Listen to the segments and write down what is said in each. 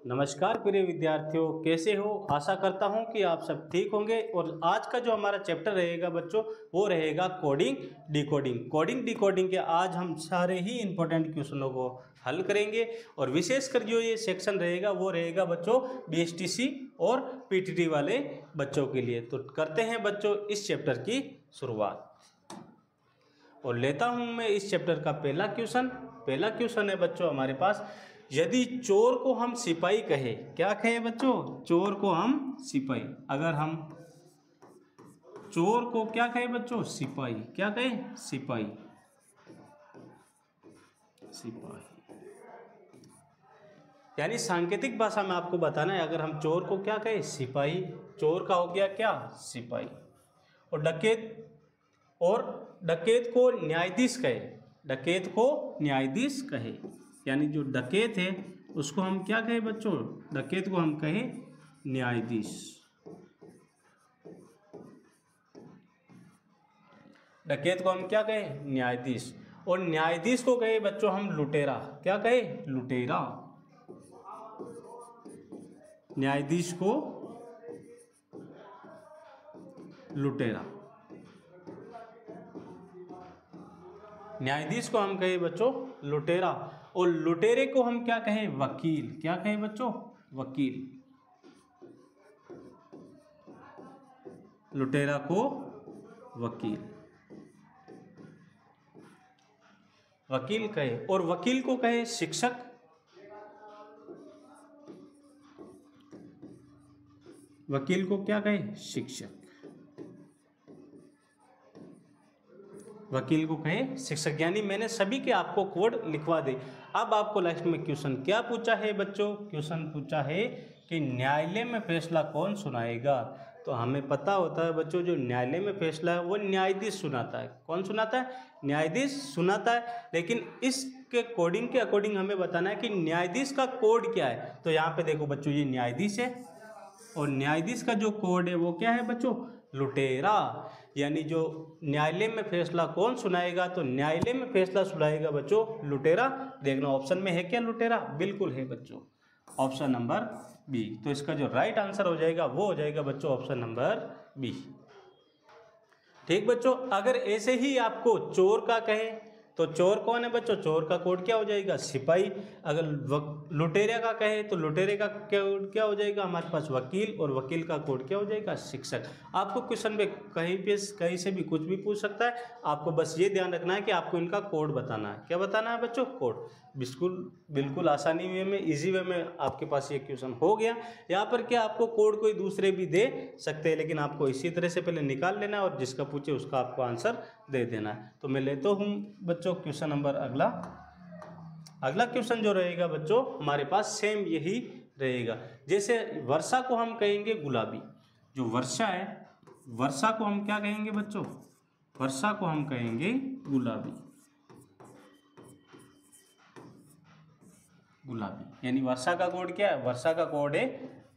नमस्कार प्रिय विद्यार्थियों, कैसे हो? आशा करता हूं कि आप सब ठीक होंगे। और आज का जो हमारा चैप्टर रहेगा बच्चों, वो रहेगा कोडिंग डिकोडिंग। कोडिंग डिकोडिंग के आज हम सारे ही इंपॉर्टेंट क्वेश्चनों को हल करेंगे। और विशेषकर जो ये सेक्शन रहेगा वो रहेगा बच्चों BSTC और PTT वाले बच्चों के लिए। तो करते हैं बच्चों इस चैप्टर की शुरुआत। और लेता हूं मैं इस चैप्टर का पहला क्वेश्चन। पहला क्वेश्चन है बच्चों हमारे पास, यदि चोर को हम सिपाही कहे, क्या कहे बच्चों? चोर को हम सिपाही, अगर हम चोर को क्या कहे बच्चों? सिपाही। क्या कहे? सिपाही। सिपाही यानी सांकेतिक भाषा में आपको बताना है, अगर हम चोर को क्या कहे? सिपाही। चोर का हो गया क्या? सिपाही। और डकैत को न्यायाधीश कहे। डकैत को न्यायाधीश कहे, यानी जो डकैत है उसको हम क्या कहे बच्चों? डकैत को हम कहे न्यायाधीश। डकैत को हम क्या कहे? न्यायाधीश। और न्यायाधीश को कहे बच्चों हम लुटेरा। क्या कहे? लुटेरा। न्यायाधीश को लुटेरा। न्यायाधीश को हम कहे बच्चों लुटेरा। और लुटेरे को हम क्या कहें? वकील। क्या कहें बच्चों? वकील। लुटेरा को वकील। वकील कहे। और वकील को कहे शिक्षक। वकील को क्या कहे? शिक्षक। वकील को कहे शिक्षक। यानी मैंने सभी के आपको कोड लिखवा दे। अब आपको लास्ट में क्वेश्चन क्या पूछा है बच्चों? क्वेश्चन पूछा है कि न्यायालय में फैसला कौन सुनाएगा। तो हमें पता होता है बच्चों, जो न्यायालय में फैसला है वो न्यायाधीश सुनाता है। कौन सुनाता है? न्यायाधीश सुनाता है। लेकिन इसके कोडिंग के अकॉर्डिंग हमें बताना है कि न्यायाधीश का कोड क्या है। तो यहाँ पे देखो बच्चों, ये न्यायाधीश है और न्यायाधीश का जो कोड है वो क्या है बच्चों? लुटेरा। यानी जो न्यायालय में फैसला कौन सुनाएगा, तो न्यायालय में फैसला सुनाएगा बच्चों लुटेरा। देखना ऑप्शन में है क्या लुटेरा? बिल्कुल है बच्चों, ऑप्शन नंबर बी। तो इसका जो राइट आंसर हो जाएगा वो हो जाएगा बच्चों ऑप्शन नंबर बी। ठीक बच्चों, अगर ऐसे ही आपको चोर का कहे तो चोर कौन है बच्चों? चोर का कोड क्या हो जाएगा? सिपाही। अगर लुटेरे का कहे तो लुटेरे का कोड क्या हो जाएगा हमारे पास? वकील। और वकील का कोड क्या हो जाएगा? शिक्षक। आपको क्वेश्चन में कहीं से भी कुछ भी पूछ सकता है। आपको बस ये ध्यान रखना है कि आपको इनका कोड बताना है। क्या बताना है बच्चों? कोड। बिल्कुल आसानी वे में, इजी वे में आपके पास ये क्वेश्चन हो गया। यहाँ पर क्या आपको कोड कोई दूसरे भी दे सकते हैं, लेकिन आपको इसी तरह से पहले निकाल लेना है और जिसका पूछे उसका आपको आंसर दे देना है। तो मैं लेता हूँ बच्चों क्वेश्चन नंबर अगला क्वेश्चन जो रहेगा बच्चों हमारे पास सेम यही रहेगा। जैसे वर्षा को हम कहेंगे गुलाबी। जो वर्षा है, वर्षा को हम क्या कहेंगे बच्चों? वर्षा को हम कहेंगे गुलाबी। गुलाबी यानी वर्षा का कोड क्या है? वर्षा का कोड है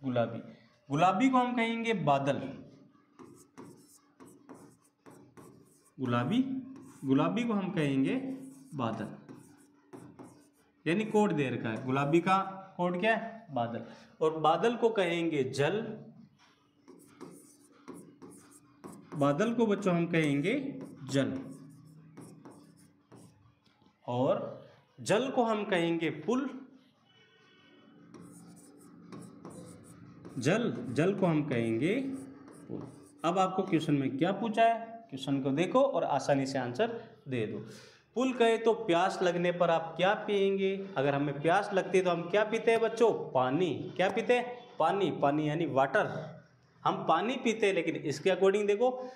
गुलाबी। गुलाबी को हम कहेंगे बादल। गुलाबी को हम कहेंगे बादल। यानी कोड दे रखा है, गुलाबी का कोड क्या है? बादल। और बादल को कहेंगे जल। बादल को बच्चों हम कहेंगे जल। और जल को हम कहेंगे पुल। जल को हम कहेंगे पुल। अब आपको क्वेश्चन में क्या पूछा है? क्वेश्चन को देखो और आसानी से आंसर दे दो। पुल कहे तो प्यास लगने पर आप क्या पिएंगे? अगर हमें प्यास लगती है तो हम क्या पीते हैं बच्चों? पानी। क्या पीते हैं? पानी। पानी यानी वाटर। हम पानी पीते हैं। लेकिन इसके अकॉर्डिंग देखो,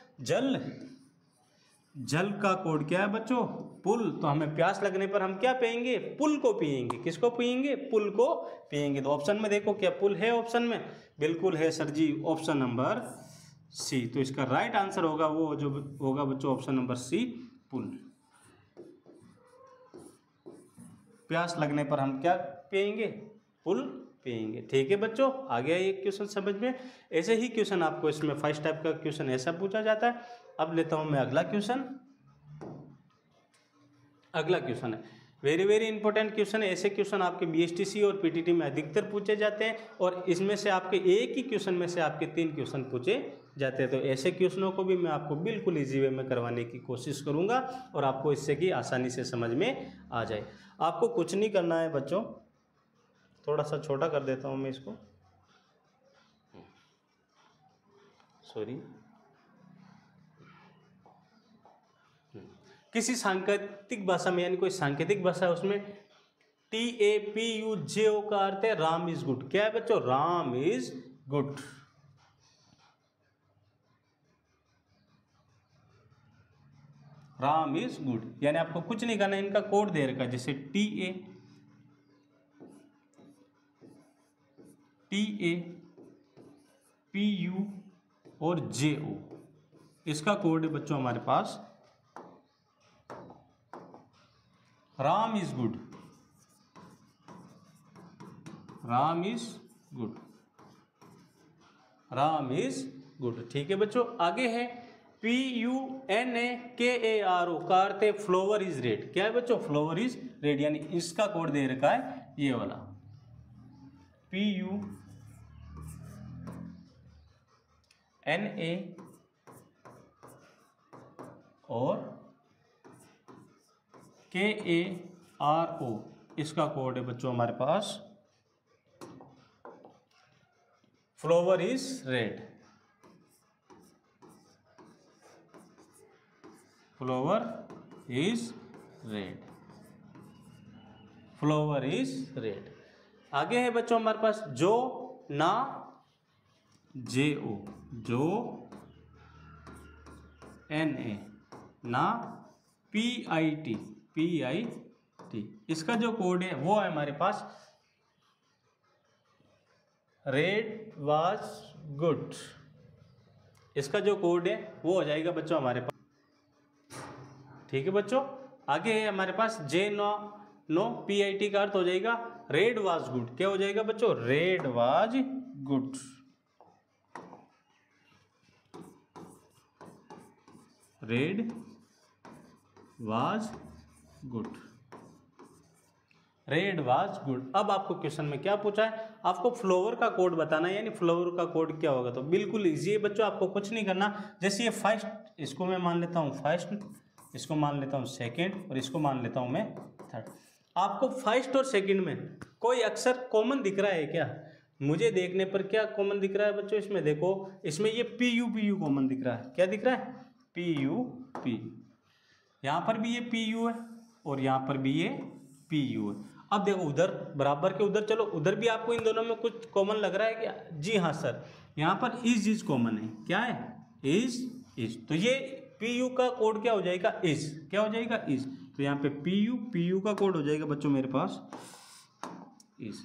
जल का कोड क्या है बच्चों? पुल। तो हमें प्यास लगने पर हम क्या पिएंगे? पुल को पिएंगे। किसको पिएंगे? पुल को पिएंगे। तो ऑप्शन में देखो, क्या पुल है ऑप्शन में? बिल्कुल है सर जी, ऑप्शन नंबर सी। तो इसका राइट आंसर होगा वो जो होगा बच्चों ऑप्शन नंबर सी, पुल। प्यास लगने पर हम क्या पिएंगे? पुल पिएंगे। ठीक है बच्चों, आ गया ये क्वेश्चन समझ में। ऐसे ही क्वेश्चन आपको इसमें फर्स्ट टाइप का क्वेश्चन ऐसा पूछा जाता है। अब लेता हूं मैं अगला क्वेश्चन। अगला क्वेश्चन है, वेरी वेरी इंपॉर्टेंट क्वेश्चन है। ऐसे क्वेश्चन आपके बीएसटीसी और पीटीटी में अधिकतर पूछे जाते हैं और इसमें से आपके एक ही क्वेश्चन में से आपके 3 क्वेश्चन पूछे जाते हैं। तो ऐसे क्वेश्चनों को भी मैं आपको बिल्कुल इजी वे में करवाने की कोशिश करूंगा और आपको इससे कि आसानी से समझ में आ जाए। आपको कुछ नहीं करना है बच्चों, थोड़ा सा छोटा कर देता हूँ मैं इसको, सॉरी। किसी सांकेतिक भाषा में, यानी कोई सांकेतिक भाषा है, उसमें TAPUJO का अर्थ है राम इज गुड। क्या है बच्चों? Ram is good. Ram is good, यानी आपको कुछ नहीं करना है। इनका कोड दे रखा है, जैसे TAPU और JO, इसका कोड है बच्चों हमारे पास Ram is good. Ram is good, Ram is good. ठीक है बच्चों, आगे है PUNAKARO का अर्थ है फ्लावर इज रेड। क्या है बच्चों? फ्लावर इज रेड, यानी इसका कोड दे रखा है ये वाला PUNA और KARO, इसका कोड है बच्चों हमारे पास flower is red. Flower is red, flower is red. आगे है बच्चों हमारे पास जो ना JO, जो NA ना PIT, इसका जो कोड है वो है हमारे पास रेड वाज गुड। इसका जो कोड है वो हो जाएगा बच्चों हमारे पास। ठीक है बच्चों, आगे है हमारे पास नो PIT का अर्थ हो जाएगा रेड वाज गुड। क्या हो जाएगा बच्चों? Red was good. Red was good, red was good. अब आपको क्वेश्चन में क्या पूछा है? आपको फ्लावर का कोड बताना है, यानी फ्लावर का कोड क्या होगा। तो बिल्कुल इजी है बच्चों, आपको कुछ नहीं करना। जैसे ये फर्स्ट, इसको मैं मान लेता हूँ फर्स्ट, इसको मान लेता हूँ सेकंड और इसको मान लेता हूँ मैं थर्ड। आपको फर्स्ट और सेकंड में कोई अक्षर कॉमन दिख रहा है क्या? मुझे देखने पर क्या कॉमन दिख रहा है बच्चों? इसमें देखो, इसमें ये PU कॉमन दिख रहा है। क्या दिख रहा है? PU। यहाँ पर भी ये PU है और यहाँ पर भी ये PU है। अब देखो उधर बराबर के उधर, चलो उधर भी आपको इन दोनों में कुछ कॉमन लग रहा है क्या? जी हाँ सर, यहाँ पर इज कॉमन है। क्या है? इज। तो ये PU का कोड क्या हो जाएगा? इज। क्या हो जाएगा? इज। तो यहाँ पे PU का कोड हो जाएगा बच्चों मेरे पास इज।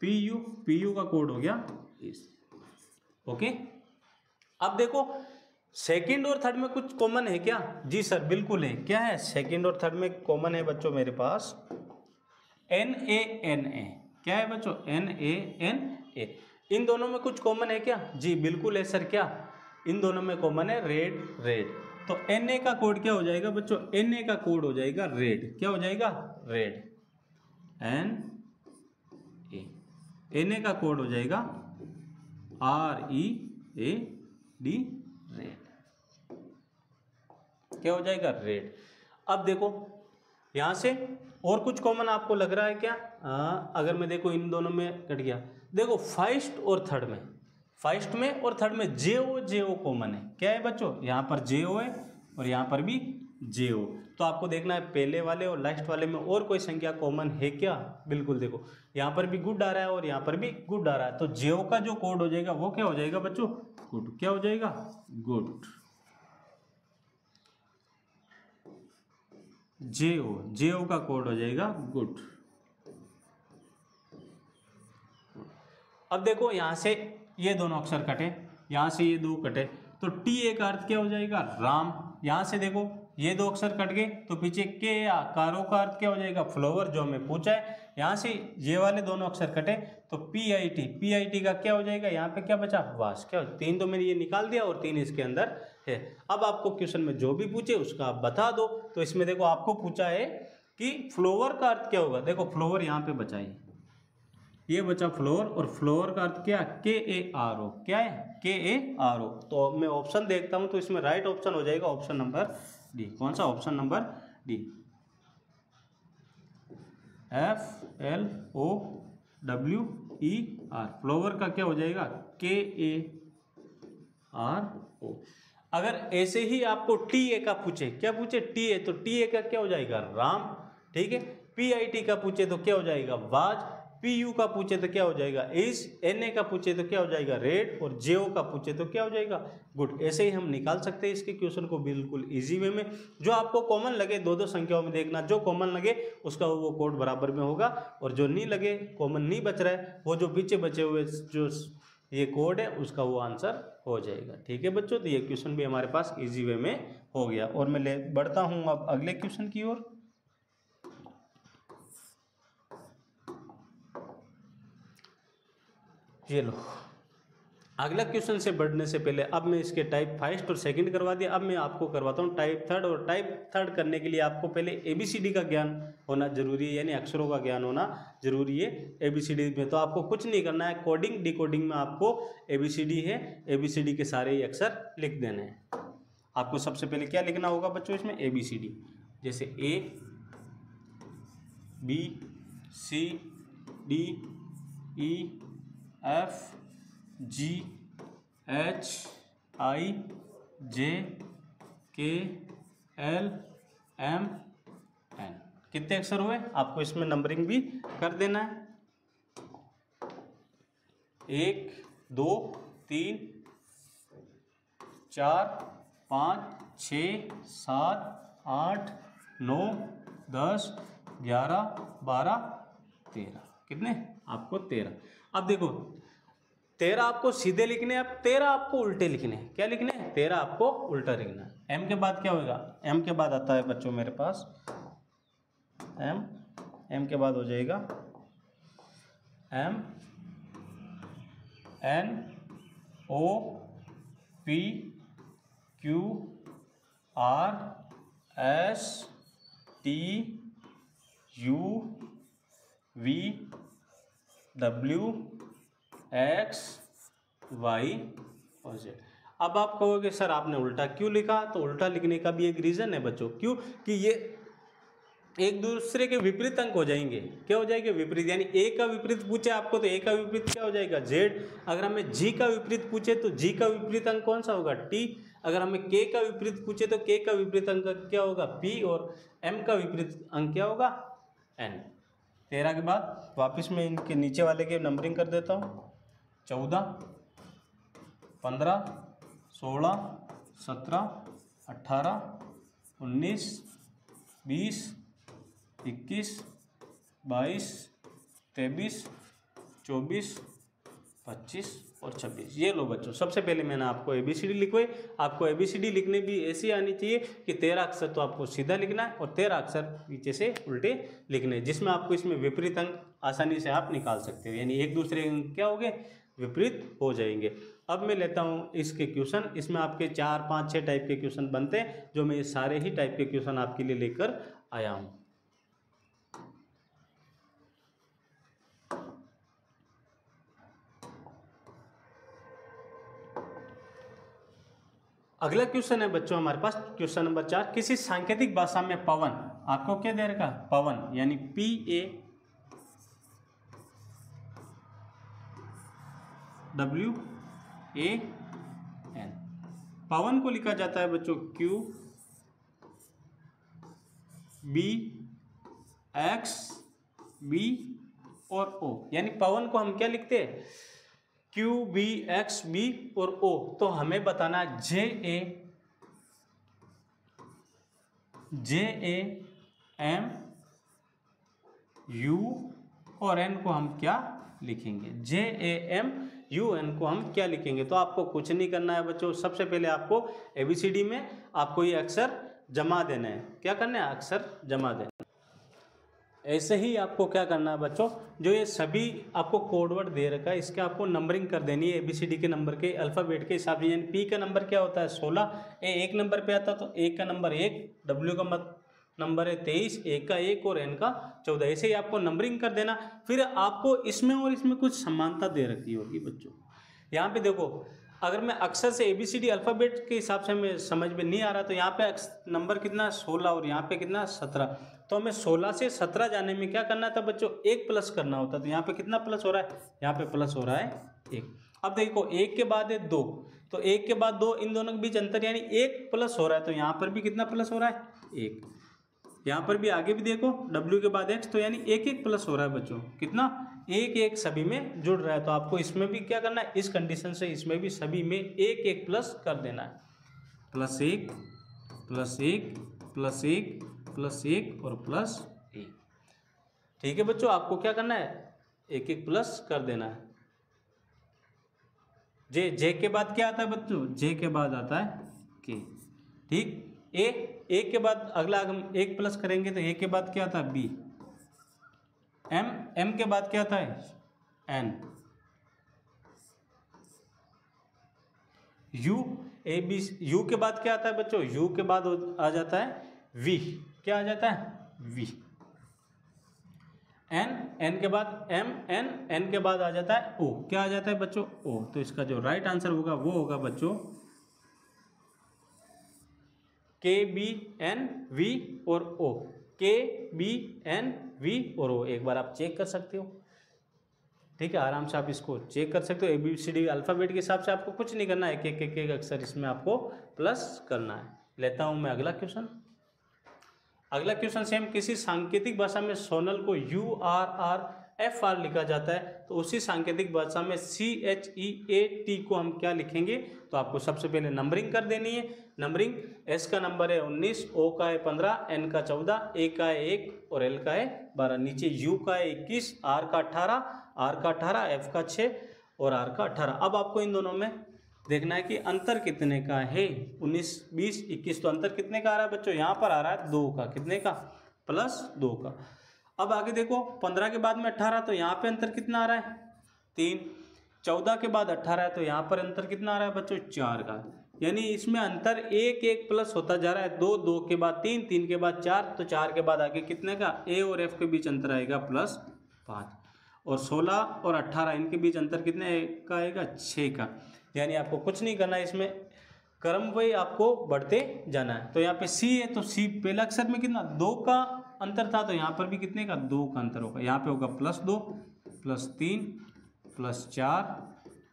PU का कोड हो गया इज। ओके, अब देखो सेकंड और थर्ड में कुछ कॉमन है क्या? जी सर बिल्कुल है। क्या है? सेकंड और थर्ड में कॉमन है बच्चों मेरे पास NANA। क्या है बच्चों? NANA। इन दोनों में कुछ कॉमन है क्या? जी बिल्कुल है सर। क्या इन दोनों में कॉमन है? रेड। तो NA का कोड क्या हो जाएगा बच्चों? NA का कोड हो जाएगा रेड। क्या हो जाएगा? रेड। NA का कोड हो जाएगा READ, रेड। क्या हो जाएगा? रेड। अब देखो यहां से और कुछ कॉमन आपको लग रहा है क्या? अगर मैं देखो इन दोनों में कट गया, देखो फर्स्ट और थर्ड में, फर्स्ट में और थर्ड में JO कॉमन है। क्या है बच्चों? यहाँ पर JO है और यहाँ पर भी JO। तो आपको देखना है पहले वाले और लास्ट वाले में और कोई संख्या कॉमन है क्या? बिल्कुल देखो, यहाँ पर भी गुड आ रहा है और यहाँ पर भी गुड आ रहा है। तो JO का जो कोड हो जाएगा वो क्या हो जाएगा बच्चों? गुड। क्या हो जाएगा? गुड। JO का कोड हो जाएगा गुड। अब देखो यहां से ये दोनों अक्षर कटे, यहां से ये दो कटे, तो TA का अर्थ क्या हो जाएगा? राम। यहां से देखो ये दो अक्षर कट गए तो पीछे के या कारो का अर्थ क्या हो जाएगा, फ्लोवर, जो हमें पूछा है। यहाँ से ये वाले दोनों अक्षर कटे तो पी आई टी का क्या हो जाएगा, यहाँ पे क्या बचा, वास। क्या 3 तो मैंने ये निकाल दिया और 3 इसके अंदर है। अब आपको क्वेश्चन में जो भी पूछे उसका आप बता दो। तो इसमें देखो आपको पूछा है कि फ्लोवर का अर्थ क्या होगा। देखो फ्लोवर यहाँ पे बचा है, ये बचा फ्लोर, और फ्लोर का अर्थ क्या, KARO, क्या है, KARO। तो मैं ऑप्शन देखता हूं तो इसमें राइट ऑप्शन हो जाएगा ऑप्शन नंबर डी। कौन सा, option number D, FLOWER। Flower का क्या हो जाएगा, KARO। अगर ऐसे ही आपको TA का पूछे, क्या पूछे, TA, तो TA का क्या हो जाएगा, राम, ठीक है। PIT का पूछे तो क्या हो जाएगा, वाज। PU का पूछे तो क्या हो जाएगा, इज। NA का पूछे तो क्या हो जाएगा, रेड। और JO का पूछे तो क्या हो जाएगा, गुड। ऐसे ही हम निकाल सकते हैं इसके क्वेश्चन को बिल्कुल इजी वे में। जो आपको कॉमन लगे, दो संख्याओं में देखना, जो कॉमन लगे उसका वो कोड बराबर में होगा, और जो नहीं लगे, कॉमन नहीं बच रहा है, वो जो पीछे बचे हुए जो ये कोड है उसका वो आंसर हो जाएगा। ठीक है बच्चों, तो ये क्वेश्चन भी हमारे पास इजी वे में हो गया। और मैं बढ़ता हूँ अब अगले क्वेश्चन की ओर। ये लो, अगला क्वेश्चन से बढ़ने से पहले अब मैं इसके टाइप फर्स्ट और सेकंड करवा दिया। अब मैं आपको करवाता हूँ टाइप थर्ड। और टाइप थर्ड करने के लिए आपको पहले ABCD का ज्ञान होना जरूरी है, यानी अक्षरों का ज्ञान होना जरूरी है ABCD में। तो आपको कुछ नहीं करना है, कोडिंग डिकोडिंग में आपको ABCD है, ABCD के सारे ही अक्षर लिख देने हैं। आपको सबसे पहले क्या लिखना होगा बच्चों इसमें, ABCD, जैसे A B C D E F G H I J K L M N। कितने अक्षर हुए, आपको इसमें नंबरिंग भी कर देना है। 1 2 3 4 5 6 7 8 9 10 11 12 13। कितने, आपको 13। अब देखो 13 आपको सीधे लिखने हैं, अब 13 आपको उल्टे लिखने हैं। क्या लिखने हैं, 13 आपको उल्टा लिखना है। M के बाद क्या होगा, M के बाद आता है बच्चों मेरे पास M के बाद हो जाएगा M N O P Q R S T U V W X Y और Z। अब आप कहोगे सर आपने उल्टा क्यों लिखा, तो उल्टा लिखने का भी एक रीज़न है बच्चों। क्यों, कि ये एक दूसरे के विपरीत अंक हो जाएंगे। क्या हो जाएंगे, विपरीत। यानी A का विपरीत पूछे आपको तो A का विपरीत क्या हो जाएगा, Z। अगर हमें G का विपरीत पूछे तो G का विपरीत अंक कौन सा होगा, T। अगर हमें K का विपरीत पूछे तो K का विपरीत अंक क्या होगा, P। और M का विपरीत अंक क्या होगा, N। 13 के बाद वापस मैं इनके नीचे वाले के नंबरिंग कर देता हूँ। 14 15 16 17 18 19 20 21 22 23 24 25 और 26। ये लो बच्चों, सबसे पहले मैंने आपको ABCD लिखवाई। आपको ABCD लिखने भी ऐसी आनी चाहिए कि 13 अक्षर तो आपको सीधा लिखना है और 13 अक्षर पीछे से उल्टे लिखने हैं, जिसमें आपको इसमें विपरीत अंक आसानी से आप निकाल सकते हो। यानी एक दूसरे अंक क्या हो गए, विपरीत हो जाएंगे। अब मैं लेता हूँ इसके क्वेश्चन। इसमें आपके 4 5 6 टाइप के क्वेश्चन बनते हैं, जो मैं ये सारे ही टाइप के क्वेश्चन आपके लिए लेकर आया हूँ। अगला क्वेश्चन है बच्चों हमारे पास क्वेश्चन नंबर 4। किसी सांकेतिक भाषा में पवन, आपको क्या दे रखा, पवन, यानी PAWAN। पवन को लिखा जाता है बच्चों QBXB और O। यानी पवन को हम क्या लिखते हैं, QBXB और O। तो हमें बताना JAMU और N को हम क्या लिखेंगे, JAMUN को हम क्या लिखेंगे। तो आपको कुछ नहीं करना है बच्चों, सबसे पहले आपको ABCD में आपको ये अक्षर जमा देना है। क्या करना है? अक्षर जमा देना। ऐसे ही आपको क्या करना है बच्चों, जो ये सभी आपको कोडवर्ड दे रखा है इसके आपको नंबरिंग कर देनी है ABCD के नंबर के अल्फ़ाबेट के हिसाब से। यानी P का नंबर क्या होता है 16, ए एक नंबर पे आता तो A का नंबर 1, W का नंबर है 23, A का 1 और N का 14। ऐसे ही आपको नंबरिंग कर देना। फिर आपको इसमें और इसमें कुछ समानता दे रखी होगी बच्चों। यहाँ पे देखो, अगर मैं अक्षर से ABCD अल्फ़ाबेट के हिसाब से हमें समझ में नहीं आ रहा तो यहाँ पे नंबर कितना 16 और यहाँ पे कितना 17। तो हमें 16 से 17 जाने में क्या करना था बच्चों, 1 प्लस करना होता। तो यहाँ पे कितना प्लस हो रहा है, यहाँ पे प्लस हो रहा है 1। अब देखो 1 के बाद है 2, तो 1 के बाद 2, इन दोनों के बीच अंतर यानी 1 प्लस हो रहा है। तो यहाँ पर भी कितना प्लस हो रहा है 1। यहाँ पर भी आगे भी देखो W के बाद X, तो यानी 1 1 प्लस हो रहा है बच्चों, कितना 1 1 सभी में जुड़ रहा है। तो आपको इसमें भी क्या करना है, इस कंडीशन से इसमें भी सभी में 1 1 प्लस कर देना है। +1 +1 +1 +1 और +1। ठीक है बच्चों, आपको क्या करना है 1 1 प्लस कर देना है। जे के बाद क्या आता है बच्चों, जे के बाद आता है के। ठीक, ए के बाद अगला हम 1 प्लस करेंगे तो ए के बाद क्या आता है बी, एम के बाद क्या आता है एन, यू के बाद क्या आता है बच्चों, यू के बाद आ जाता है वी। क्या आ जाता है वी। एन के बाद एम, एन के बाद आ जाता है ओ। क्या आ जाता है बच्चों ओ। तो इसका जो राइट आंसर होगा वो होगा बच्चों KBNV और O। KBNV और O एक बार आप चेक कर सकते हो। ठीक है, आराम से आप इसको चेक कर सकते हो। ABCD अल्फ़ाबेट के हिसाब से आपको कुछ नहीं करना है, एक एक अक्षर इसमें आपको प्लस करना है। लेता हूं मैं अगला क्वेश्चन। अगला क्वेश्चन सेम, किसी सांकेतिक भाषा में सोनल को URRFR लिखा जाता है तो उसी सांकेतिक भाषा में CHEAT को हम क्या लिखेंगे। तो आपको सबसे पहले नंबरिंग कर देनी है। नंबरिंग, S का नंबर है 19, O का है 15, N का 14, A का है 1 और L का है 12। नीचे U का है 21, R का 18, F का 6 और R का 18। अब आपको इन दोनों में देखना है कि अंतर कितने का है। 19 20 21, तो अंतर कितने का आ रहा है बच्चों, यहाँ पर आ रहा है 2 का। कितने का, +2 का। अब आगे देखो 15 के बाद में 18, तो यहाँ पे अंतर कितना आ रहा है 3। 14 के बाद 18 है तो यहाँ पर अंतर कितना आ रहा है बच्चों 4 का। यानी इसमें अंतर 1 1 प्लस होता जा रहा है। 2 2 के बाद 3, 3 के बाद 4, तो 4 के बाद आगे कितने का, A और F के बीच अंतर आएगा +5। और 16 और 18 इनके बीच अंतर कितने का आएगा 6 का। यानी आपको कुछ नहीं करना है, इसमें क्रम वही आपको बढ़ते जाना है। तो यहाँ पे C है तो C पहला अक्षर में कितना 2 का अंतर था, तो यहाँ पर भी कितने का 2 का अंतर होगा। यहाँ पे होगा +2 +3 +4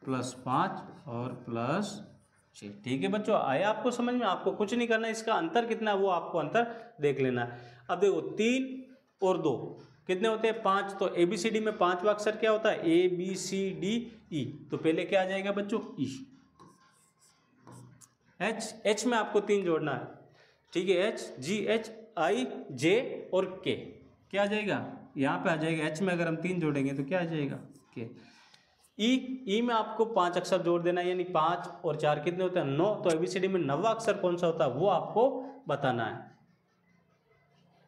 +5 और +6। ठीक है बच्चों, आया आपको समझ में। आपको कुछ नहीं करना है, इसका अंतर कितना है वो आपको अंतर देख लेना है। अब देखो 3 और 2 कितने होते हैं 5। तो ABCD में 5वां अक्षर क्या होता है ABCDE। तो पहले क्या आ जाएगा बच्चों E। H में आपको 3 जोड़ना है। ठीक है, H G H I J और K। क्या आ जाएगा, यहाँ पे आ जाएगा H में अगर हम 3 जोड़ेंगे तो क्या आ जाएगा K। E में आपको 5 अक्षर जोड़ देना है, यानी 5 और 4 कितने होते हैं 9। तो ABCD में 9वां अक्षर कौन सा होता है वो आपको बताना है।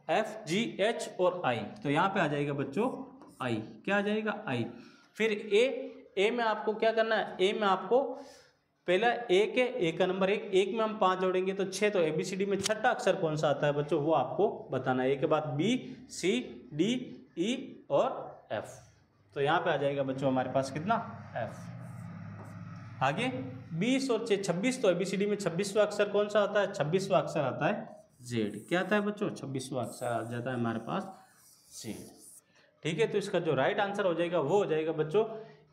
F G H और I, तो यहाँ पे आ जाएगा बच्चों I। क्या आ जाएगा I। फिर A में आपको क्या करना है, A में आपको पहला 1 है, A का नंबर 1 में हम 5 जोड़ेंगे तो 6। तो ABCD में छठा अक्षर कौन सा आता है बच्चों वो आपको बताना है। A के बाद B C D E और F। तो यहाँ पे आ जाएगा बच्चों हमारे पास कितना F। आगे 20 और 6 26, तो ABCD में 26वां अक्षर कौन सा आता है, 26वां अक्षर आता है Z। क्या आता है बच्चों 26वां अक्षर आ जाता है हमारे पास Z। ठीक है, तो इसका जो राइट आंसर हो जाएगा वो हो जाएगा बच्चों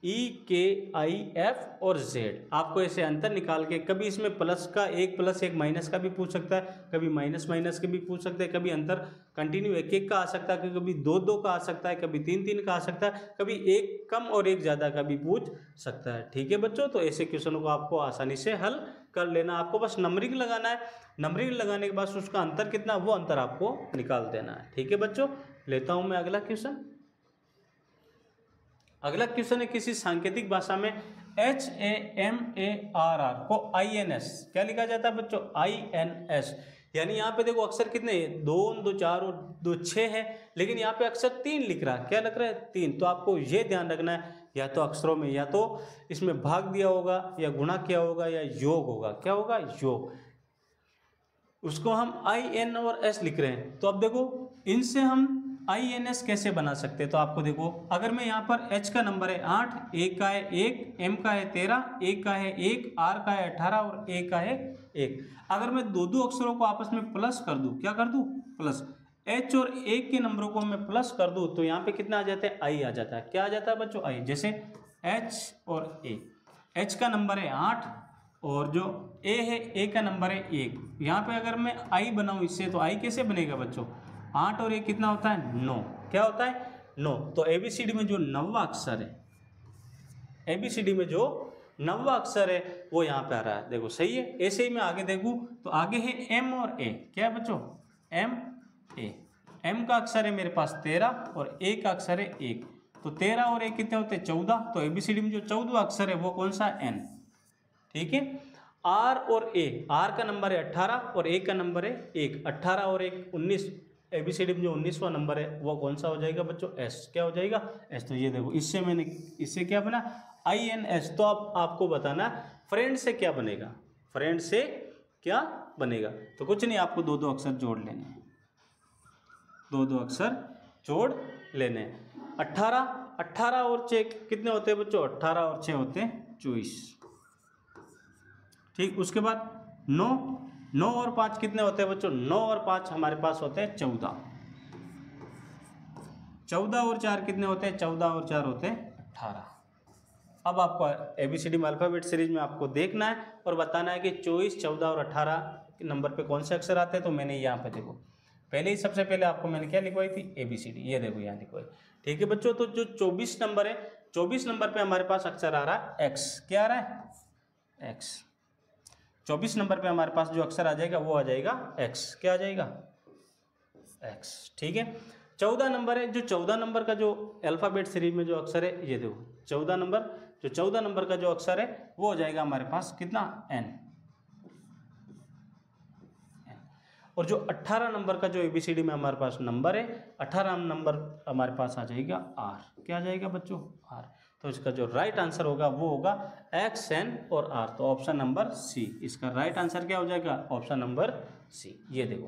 EKIF और Z। आपको ऐसे अंतर निकाल के कभी इसमें प्लस का 1 + 1 माइनस का भी पूछ सकता है, कभी माइनस माइनस के भी पूछ सकते हैं, कभी अंतर कंटिन्यू 1 1 का आ सकता है, कभी 2 2 का आ सकता है, कभी 3 3 का आ सकता है, कभी 1 कम और 1 ज़्यादा का भी पूछ सकता है। ठीक है बच्चों, तो ऐसे क्वेश्चनों को आपको आसानी से हल कर लेना। आपको बस नंबरिंग लगाना है। नंबरिंग लगाने के बाद उसका अंतर कितना वो अंतर आपको निकाल देना है। ठीक है बच्चों, लेता हूँ मैं अगला क्वेश्चन। अगला क्वेश्चन है, किसी सांकेतिक भाषा में HAMARR को INS क्या लिखा जाता है बच्चों INS। यानी यहाँ पे देखो अक्षर कितने हैं, 2 2 4 और 2 6 है, लेकिन यहाँ पे अक्षर 3 लिख रहा है। क्या लिख रहा है? 3। तो आपको ये ध्यान रखना है, या तो अक्षरों में या तो इसमें भाग दिया होगा, या गुणा किया होगा, या योग होगा। क्या होगा? योग। उसको हम IN और S लिख रहे हैं। तो अब देखो इनसे हम INS कैसे बना सकते हैं। तो आपको देखो, अगर मैं यहाँ पर H का नंबर है 8, A का है 1, M का है 13, A का है 1, R का है 18 और A का है 1। अगर मैं दो दो अक्षरों को आपस में प्लस कर दूं, क्या कर दूं? प्लस। H और A के नंबरों को मैं प्लस कर दूं तो यहाँ पे कितना आ जाता है? I आ जाता है। क्या आ जाता है बच्चों? I। जैसे H और A, H का नंबर है 8 और जो A है, A का नंबर है 1। यहाँ पे अगर मैं I बनाऊँ इससे, तो I कैसे बनेगा बच्चों? 8 और 1 कितना होता है? 9। क्या होता है? 9। तो ABCD में जो 9वां अक्षर है, ABCD में जो 9वां अक्षर है वो यहाँ पे आ रहा है। देखो सही है। ऐसे ही मैं आगे देखूँ तो आगे है M और A। क्या है बच्चों? M A। M का अक्षर है मेरे पास 13 और A का अक्षर है 1। तो 13 और 1 कितने होते हैं? 14। तो ABCD में जो 14वां अक्षर है वो कौन सा? N। ठीक है। R और A, R का नंबर है 18 और A का नंबर है 1। 18 और 1 19। ABCD में जो 19वां नंबर है वो कौन सा हो जाएगा बच्चों? S। क्या हो जाएगा? S। तो ये देखो, इससे क्या बना? INS। तो अब आपको बताना फ्रेंड से क्या बनेगा, फ्रेंड से क्या बनेगा। तो कुछ नहीं, आपको दो दो अक्षर जोड़ लेने हैं, दो दो अक्षर जोड़ लेने हैं। 18 और 6 कितने होते हैं बच्चों? 18 और 6 होते हैं 24। ठीक। उसके बाद 9 और 5 कितने होते हैं बच्चों? 9 और 5 हमारे पास होते हैं 14। 14 और 4 कितने होते हैं? 14 और 4 होते हैं 18। अब आपको ABCD में अल्फ़ाबेट सीरीज में आपको देखना है और बताना है कि 24, 14 और 18 नंबर पे कौन से अक्षर आते हैं। तो मैंने यहाँ पे देखो, पहले ही सबसे पहले आपको मैंने क्या लिखवाई थी? ABCD। ये देखो यहाँ लिखवाई। ठीक है बच्चों। तो जो 24 नंबर है, 24 नंबर पे हमारे पास अक्षर आ रहा है X। क्या आ रहा है? X। 24 नंबर पे हमारे पास जो अक्षर आ जाएगा वो आ जाएगा X। क्या आ जाएगा? X। ठीक है। 14 नंबर है, जो 14 नंबर का जो अल्फ़ाबेट सीरीज में जो अक्षर है, ये देखो 14 नंबर, जो 14 नंबर का जो अक्षर है वो हो जाएगा हमारे पास कितना? N। और जो 18 नंबर का जो ABCD में हमारे पास नंबर है, 18 नंबर हमारे पास आ जाएगा R। क्या आ जाएगा बच्चों? R। तो इसका जो राइट आंसर होगा वो होगा X, N और R। तो ऑप्शन नंबर C। इसका राइट आंसर क्या हो जाएगा? Option number C। ये देखो।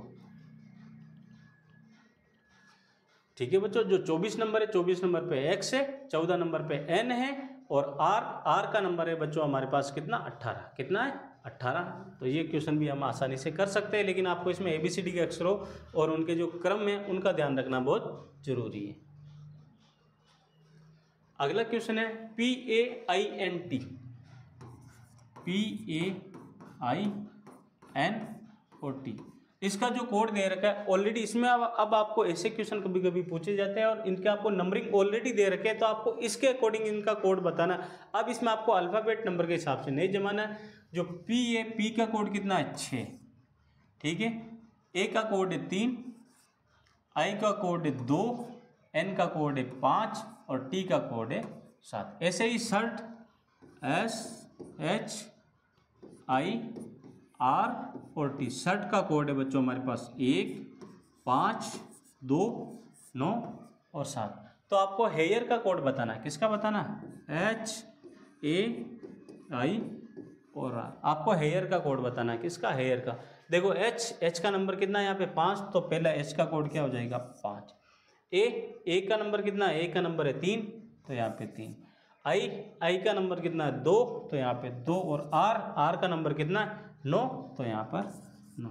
ठीक है बच्चों। जो 24 नंबर है, 24 नंबर पे X है, 14 नंबर पे N है और R का नंबर है बच्चों हमारे पास कितना? 18। कितना है? 18। तो ये क्वेश्चन भी हम आसानी से कर सकते हैं, लेकिन आपको इसमें ABCD के अक्षरों और उनके जो क्रम है उनका ध्यान रखना बहुत जरूरी है। अगला क्वेश्चन है PAINT। PAIN और T। इसका जो कोड दे रखा है ऑलरेडी, इसमें अब आपको ऐसे क्वेश्चन कभी कभी पूछे जाते हैं और इनके आपको नंबरिंग ऑलरेडी दे रखे हैं, तो आपको इसके अकॉर्डिंग इनका कोड बताना। अब इसमें आपको अल्फ़ाबेट नंबर के हिसाब से नहीं जमाना है। जो P का कोड कितना है? 6। ठीक है। A का कोड है 3, I का कोड है 2, N का कोड है 5 और T का कोड है 7। ऐसे ही शर्ट SHIR और T। शर्ट का कोड है बच्चों हमारे पास 1, 5, 2, 9 और 7। तो आपको हेयर का कोड बताना है। किसका बताना है? HAI और R। आपको हेयर का कोड बताना है। किसका? हेयर का। देखो H का नंबर कितना है यहाँ पे? 5। तो पहला H का कोड क्या हो जाएगा? 5। A का नंबर कितना है? A का नंबर है 3, तो यहाँ पे 3। I का नंबर कितना है? 2, तो यहाँ पे 2 और R का नंबर कितना है? 9, तो यहाँ पर 9।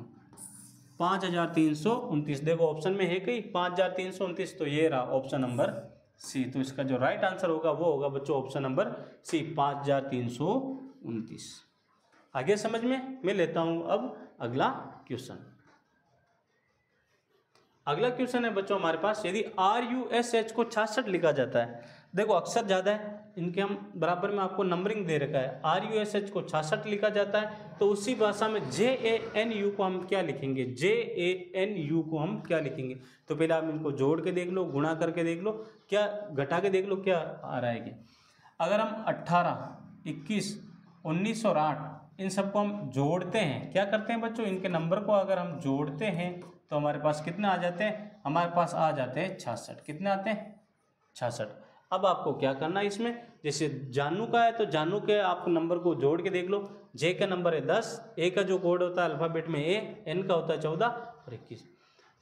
5329। देखो ऑप्शन में है कहीं 5329, तो ये रहा ऑप्शन नंबर C। तो इसका जो राइट आंसर होगा वो होगा बच्चों ऑप्शन नंबर C, 5329। आगे समझ में? मैं लेता हूँ अब अगला क्वेश्चन। अगला क्वेश्चन है बच्चों हमारे पास, यदि RUSH को 66 लिखा जाता है, देखो अक्षर ज़्यादा है, इनके हम बराबर में आपको नंबरिंग दे रखा है। RUSH को 66 लिखा जाता है, तो उसी भाषा में JANU को हम क्या लिखेंगे? JANU को हम क्या लिखेंगे? तो पहले आप इनको जोड़ के देख लो, गुणा करके देख लो, क्या घटा के देख लो क्या आ रहा है कि अगर हम 18, 21, 19 और 8 इन सबको हम जोड़ते हैं, क्या करते हैं बच्चों, इनके नंबर को अगर हम जोड़ते हैं तो हमारे पास कितने आ जाते हैं, हमारे पास आ जाते हैं 66। कितने आते हैं, 66। अब आपको क्या करना है इसमें, जैसे जानू का है तो जानू के आप नंबर को जोड़ के देख लो। जे का नंबर है 10, ए का जो कोड होता है अल्फ़ाबेट में ए, एन का होता है 14 और 21।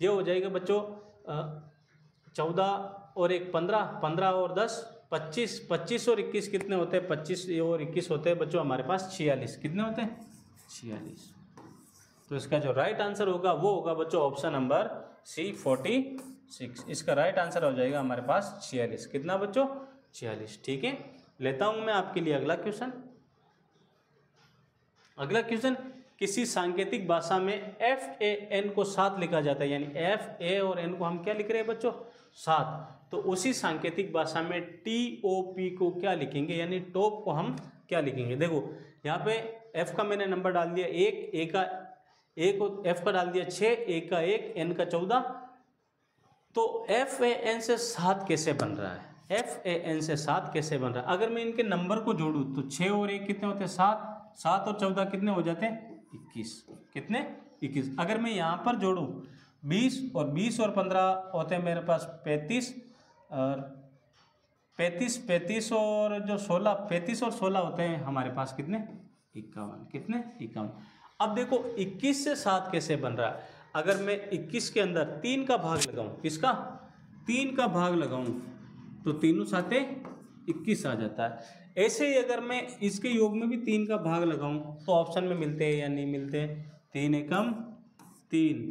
ये हो जाएगा बच्चों 14 और 1 15, 15 और 10 25, 25 और 21 कितने होते हैं, 25 और 21 होते हैं बच्चों हमारे पास 46। कितने होते हैं, 46। तो इसका जो राइट आंसर होगा वो होगा बच्चों ऑप्शन नंबर सी 46। इसका राइट आंसर हो जाएगा हमारे पास 46। कितना बच्चों, 46। ठीक है, लेता हूं मैं आपके लिए अगला क्वेश्चन। अगला क्वेश्चन, किसी सांकेतिक भाषा में FAN को 7 लिखा जाता है, यानी FA और N को हम क्या लिख रहे हैं बच्चों, 7। तो उसी सांकेतिक भाषा में TOP को क्या लिखेंगे, यानी टॉप को हम क्या लिखेंगे। देखो यहाँ पे F का मैंने नंबर डाल दिया 1, F का डाल दिया 6, A का 1, N का 14। तो FAN से 7 कैसे बन रहा है, FAN से 7 कैसे बन रहा है। अगर मैं इनके नंबर को जोड़ूँ तो 6 और 1 कितने होते हैं, 7, 7 और 14 कितने हो जाते हैं, 21। कितने, 21। अगर मैं यहाँ पर जोड़ूँ 20 और 15 होते हैं मेरे पास 35 और 35 और जो 16, 35 और 16 होते हैं हमारे पास कितने, 51। कितने, 51। अब देखो 21 से 7 कैसे बन रहा है। अगर मैं 21 के अंदर 3 का भाग लगाऊं, किसका, 3 का भाग लगाऊं तो तीनों साथे 21 आ जाता है। ऐसे ही अगर मैं इसके योग में भी 3 का भाग लगाऊं तो ऑप्शन में मिलते हैं या नहीं मिलते हैं, 3 एकम 3,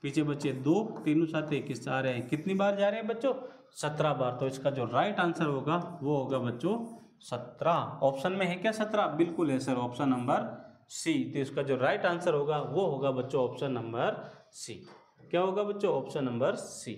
पीछे बचे 2, तीनों साथे 21 आ रहे हैं। कितनी बार जा रहे हैं बच्चों, 17 बार। तो इसका जो राइट आंसर होगा वो होगा बच्चों 17। ऑप्शन में है क्या 17, बिल्कुल है सर, ऑप्शन नंबर सी। तो इसका जो राइट आंसर होगा वो होगा बच्चों ऑप्शन नंबर सी। क्या होगा बच्चों, ऑप्शन नंबर सी।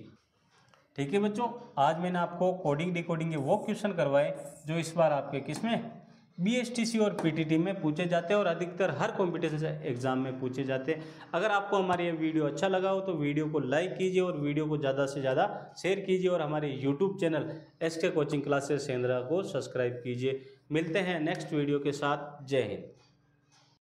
ठीक है बच्चों, आज मैंने आपको कोडिंग डिकोडिंग के वो क्वेश्चन करवाए जो इस बार आपके किसमें, BSTC और PTT में पूछे जाते हैं और अधिकतर हर कॉम्पिटिशन एग्जाम में पूछे जाते हैं। अगर आपको हमारी ये वीडियो अच्छा लगा हो तो वीडियो को लाइक कीजिए और वीडियो को ज़्यादा से ज़्यादा शेयर कीजिए और हमारे YouTube channel SK coaching classes Shendra को सब्सक्राइब कीजिए। मिलते हैं नेक्स्ट वीडियो के साथ। जय हिंद।